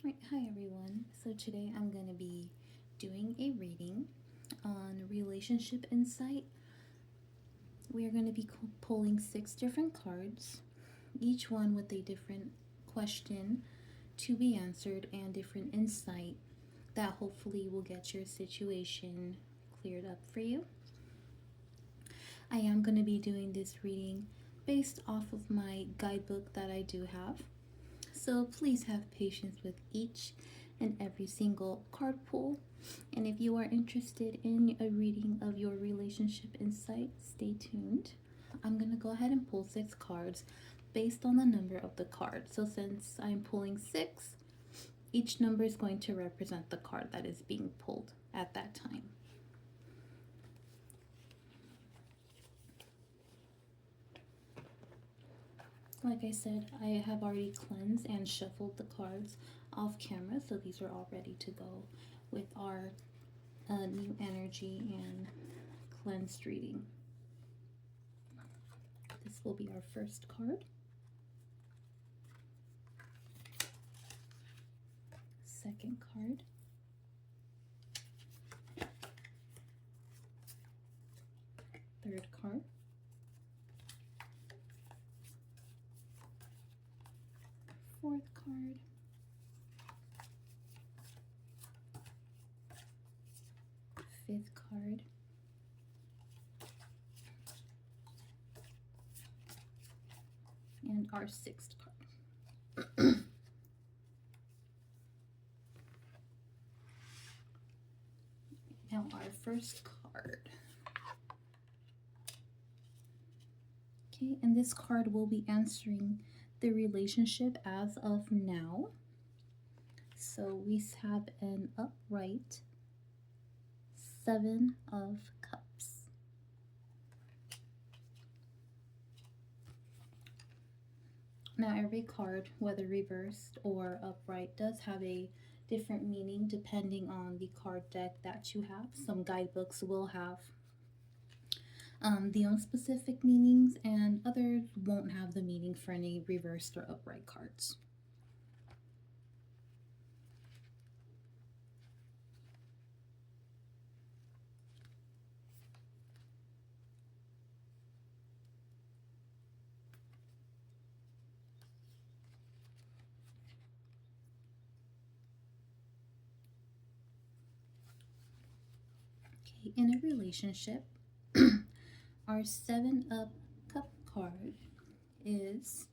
Right, hi everyone. So today I'm going to be doing a reading on relationship insight. We are going to be pulling 6 different cards, each one with a different question to be answered and different insight that hopefully will get your situation cleared up for you. I am going to be doing this reading based off of my guidebook that I do have. So please have patience with each and every single card pull. And if you are interested in a reading of your relationship insight, stay tuned. I'm going to go ahead and pull 6 cards based on the number of the card. So since I'm pulling 6, each number is going to represent the card that is being pulled at that time. Like I said, I have already cleansed and shuffled the cards off camera, so these are all ready to go with our new energy and cleansed reading. This will be our first card. Second card. Third card. Fourth card. Fifth card. And our sixth card. Now our first card. Okay, and this card will be answering the relationship as of now. So we have an upright 7 of Cups. Now every card, whether reversed or upright, does have a different meaning depending on the card deck that you have. Some guidebooks will have the own specific meanings, and others won't have the meaning for any reversed or upright cards. Okay, in a relationship, our 7 of Cup card is,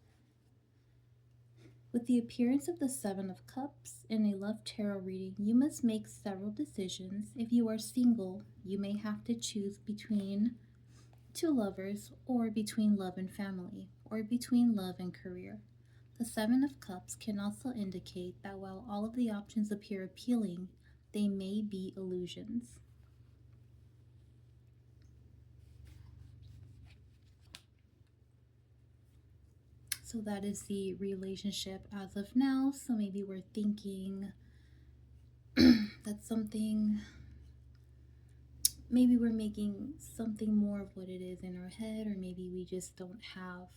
with the appearance of the 7 of Cups in a love tarot reading, you must make several decisions. If you are single, you may have to choose between 2 lovers, or between love and family, or between love and career. The 7 of Cups can also indicate that while all of the options appear appealing, they may be illusions. So that is the relationship as of now. So maybe we're thinking that maybe we're making something more of what it is in our head, or maybe we just don't have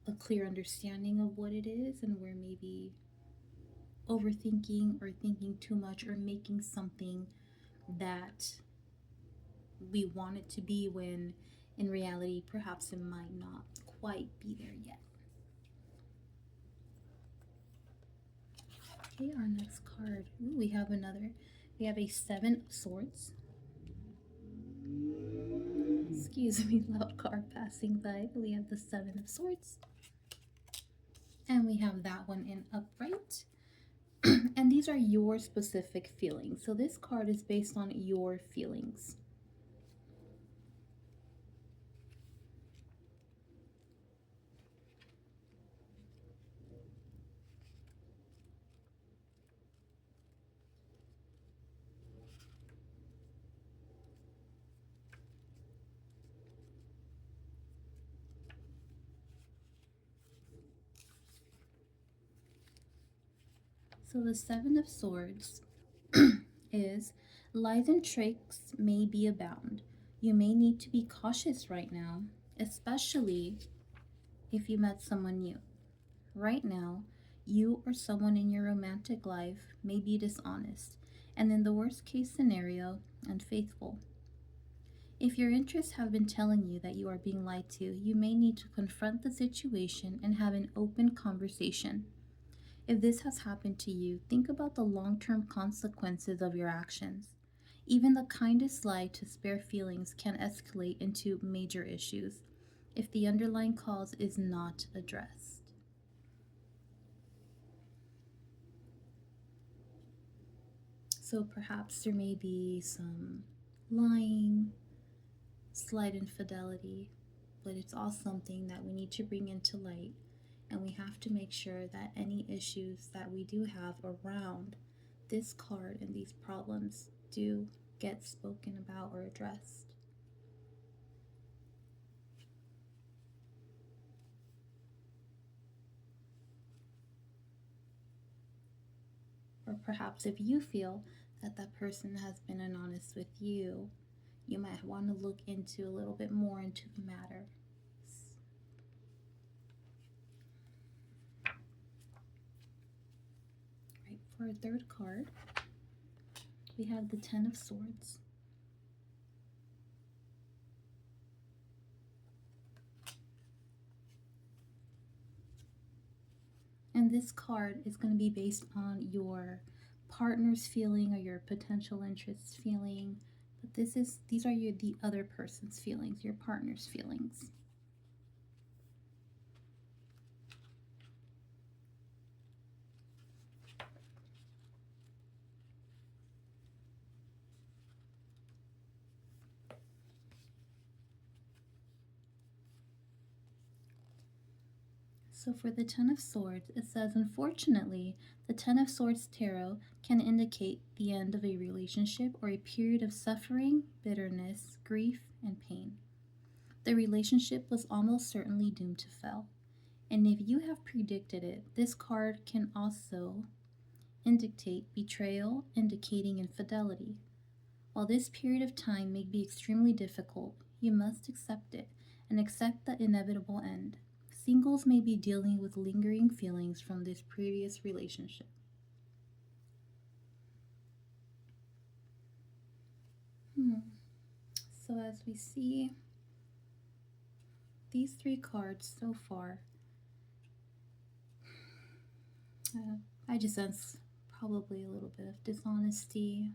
a clear understanding of what it is, and we're maybe overthinking or thinking too much, or making something that we want it to be when in reality perhaps it might not quite be there yet. Okay, our next card. Ooh, we have a 7 of Swords. Excuse me, loud car passing by. We have the 7 of Swords. And we have that one in upright. And these are your specific feelings. So this card is based on your feelings. So the 7 of Swords is, lies and tricks may be abound. You may need to be cautious right now, especially if you met someone new. Right now, You or someone in your romantic life may be dishonest, and in the worst case scenario, unfaithful. If your interests have been telling you that you are being lied to, you may need to confront the situation and have an open conversation. If this has happened to you, think about the long term consequences of your actions. Even the kindest lie to spare feelings can escalate into major issues if the underlying cause is not addressed. So perhaps there may be some lying, slight infidelity, but it's all something that we need to bring into light, and we have to make sure that any issues that we do have around this card and these problems do get spoken about or addressed. Or perhaps if you feel that that person has been honest with you, you might want to look into a little bit more into the matter. Right, for a third card, we have the Ten of Swords. And this card is going to be based on your partner's feeling or your potential interest's feeling. But these are the other person's feelings, your partner's feelings. So for the Ten of Swords, it says, unfortunately, the Ten of Swords tarot can indicate the end of a relationship or a period of suffering, bitterness, grief, and pain. The relationship was almost certainly doomed to fail. And if you have predicted it, this card can also indicate betrayal, indicating infidelity. While this period of time may be extremely difficult, you must accept it and accept the inevitable end. Singles may be dealing with lingering feelings from this previous relationship. So, as we see these three cards so far, I just sense probably a little bit of dishonesty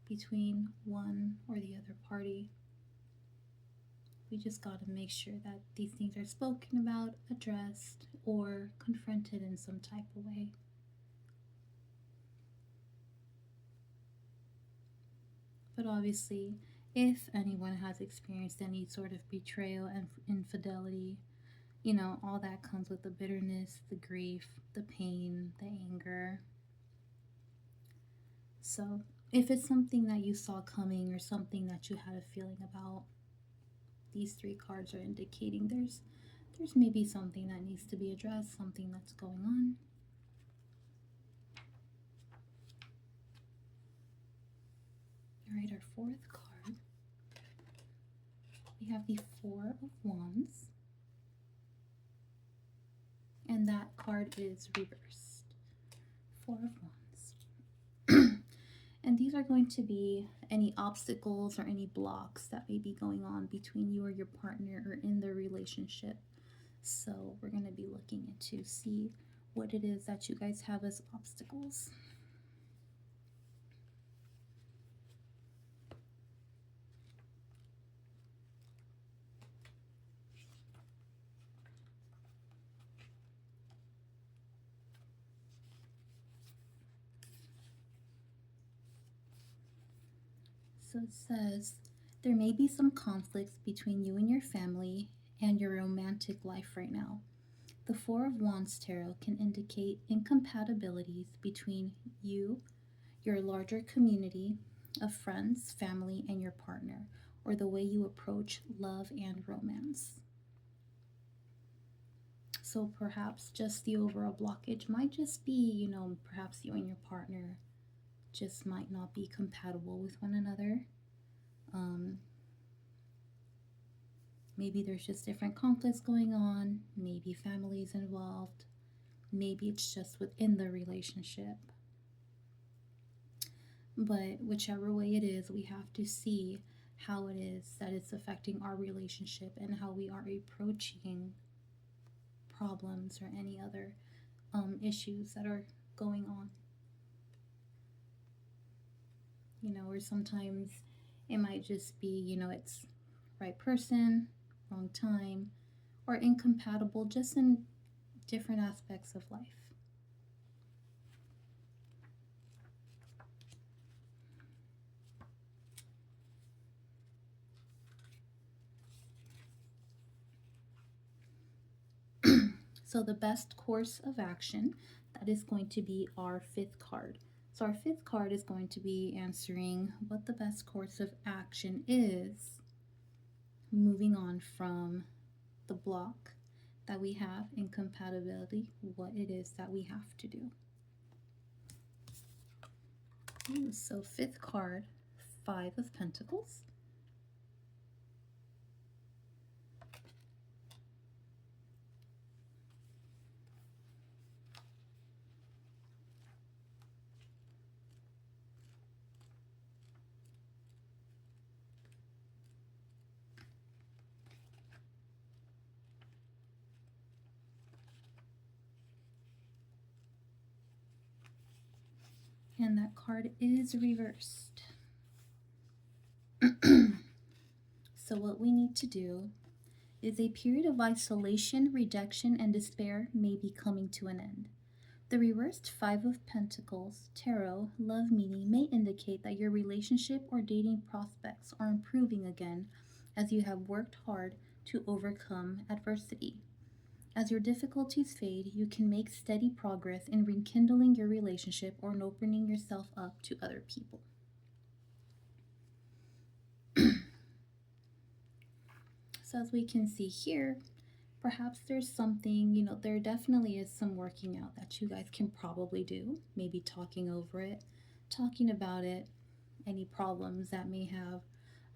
between one or the other party. We just got to make sure that these things are spoken about, addressed, or confronted in some type of way. But obviously, if anyone has experienced any sort of betrayal and infidelity, all that comes with the bitterness, the grief, the pain, the anger. So, if it's something that you saw coming or something that you had a feeling about, these three cards are indicating there's maybe something that needs to be addressed, something that's going on. All right, our fourth card, we have the Four of Wands, and that card is reversed. Four of Wands. And these are going to be any obstacles or any blocks that may be going on between you or your partner or in the relationship. So we're going to be looking into see what it is that you guys have as obstacles. So it says, there may be some conflicts between you and your family and your romantic life right now. The Four of Wands tarot can indicate incompatibilities between you, your larger community of friends, family, and your partner, or the way you approach love and romance. So perhaps just the overall blockage might just be, perhaps you and your partner just might not be compatible with one another. Maybe there's just different conflicts going on, maybe families involved, maybe it's just within the relationship. But whichever way it is, we have to see how it is that it's affecting our relationship and how we are approaching problems or any other issues that are going on. Or sometimes it might just be, it's right person, wrong time, or incompatible just in different aspects of life. So the best course of action, that is going to be our fifth card. So our fifth card is going to be answering what the best course of action is, moving on from the block that we have, incompatibility, what it is that we have to do. So fifth card, Five of Pentacles. And that card is reversed. So what we need to do is a period of isolation, rejection, and despair may be coming to an end. The reversed Five of Pentacles tarot love meaning may indicate that your relationship or dating prospects are improving again as you have worked hard to overcome adversity. As your difficulties fade, you can make steady progress in rekindling your relationship or in opening yourself up to other people. So as we can see here, perhaps there's something, there definitely is some working out that you guys can probably do. Maybe talking over it, talking about it, any problems that may have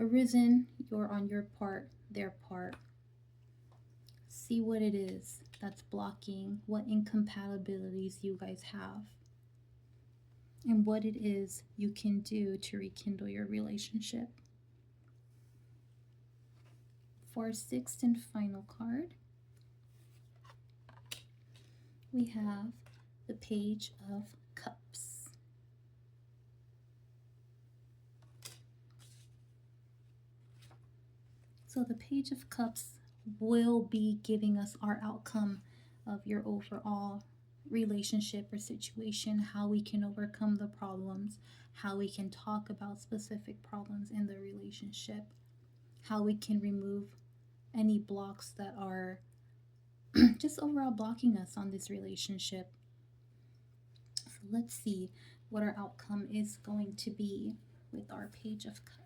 arisen, on your part, their part. See what it is that's blocking, what incompatibilities you guys have, and what it is you can do to rekindle your relationship. For our sixth and final card, we have the Page of Cups. So the Page of Cups will be giving us our outcome of your overall relationship or situation, how we can overcome the problems, how we can talk about specific problems in the relationship, how we can remove any blocks that are just overall blocking us on this relationship. So let's see what our outcome is going to be with our Page of Cups.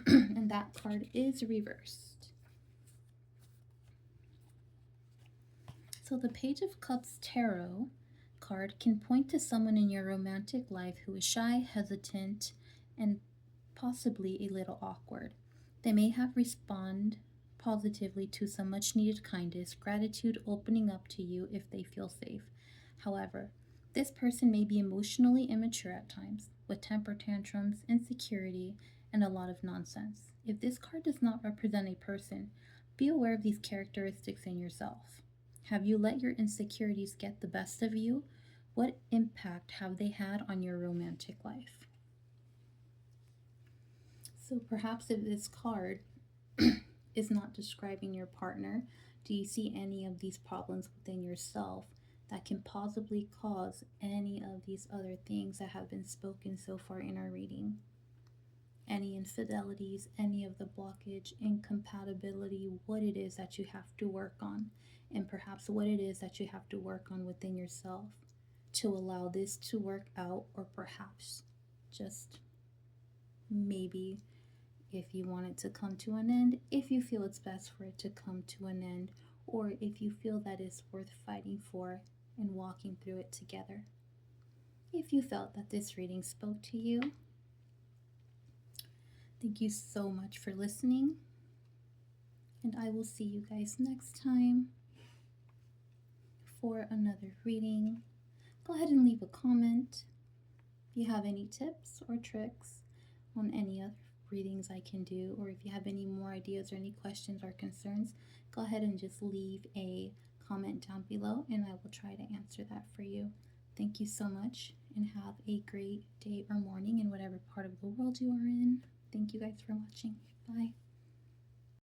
And that card is reversed. So the Page of Cups tarot card can point to someone in your romantic life who is shy, hesitant, and possibly a little awkward. They may have responded positively to some much needed kindness, gratitude, opening up to you if they feel safe. However, this person may be emotionally immature at times, with temper tantrums, insecurity, and a lot of nonsense. If this card does not represent a person, be aware of these characteristics in yourself. Have you let your insecurities get the best of you? What impact have they had on your romantic life? So perhaps if this card is not describing your partner, do you see any of these problems within yourself that can possibly cause any of these other things that have been spoken so far in our reading? Any infidelities, any of the blockage, incompatibility, what it is that you have to work on, and perhaps what it is that you have to work on within yourself to allow this to work out, or perhaps just maybe if you want it to come to an end, if you feel it's best for it to come to an end, or if you feel that it's worth fighting for and walking through it together. if you felt that this reading spoke to you. Thank you so much for listening, and I will see you guys next time for another reading. Go ahead and leave a comment if you have any tips or tricks on any other readings I can do, or if you have any more ideas or any questions or concerns, go ahead and just leave a comment down below and I will try to answer that for you. Thank you so much and have a great day or morning in whatever part of the world you are in. Thank you guys for watching. Bye.